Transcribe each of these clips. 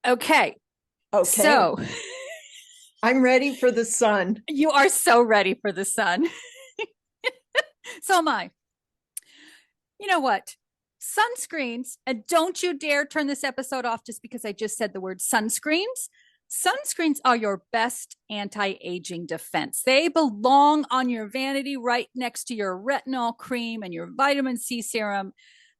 Okay. Okay. So I'm ready for the sun. you are so ready for the sun. So am I. You know what? Sunscreens, and don't you dare turn this episode off just because I just said the word sunscreens. Sunscreens are your best anti aging defense. They belong on your vanity right next to your retinol cream and your vitamin C serum.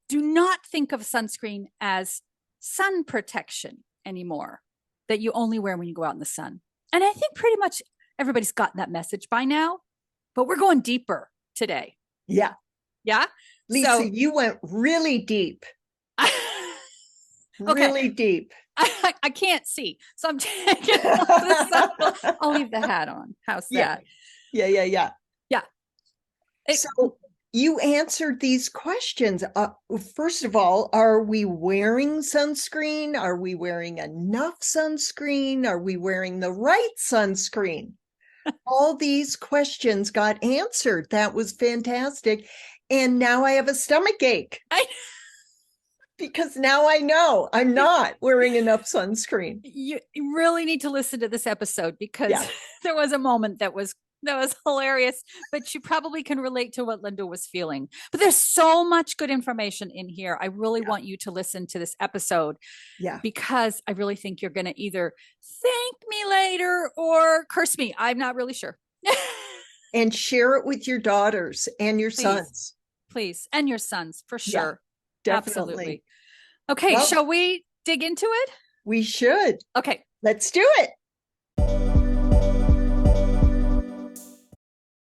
Do not think of sunscreen as sun protection anymore that you only wear when you go out in the sun. And I think pretty much everybody's gotten that message by now, but we're going deeper today. Yeah. Yeah. Lisa, So, you went really deep, okay, really deep. I can't see. So I'm taking off the sun. I'll leave the hat on. How's Yeah. that? Yeah. Yeah. It, So you answered these questions. First of all, are we wearing sunscreen? Are we wearing enough sunscreen? Are we wearing the right sunscreen? All these questions got answered. That was fantastic. And now I have a stomach ache I, because now I know I'm not wearing enough sunscreen. you really need to listen to this episode because Yeah. there was a moment that was hilarious, but you probably can relate to what Linda was feeling. But there's so much good information in here. I really want you to listen to this episode Yeah. because I really think you're going to either thank me later or curse me. I'm not really sure. And share it with your daughters and your Please, sons. please. And your sons for Yeah, sure. definitely. Absolutely. Okay. Well, Shall we dig into it? we should. Okay. Let's do it.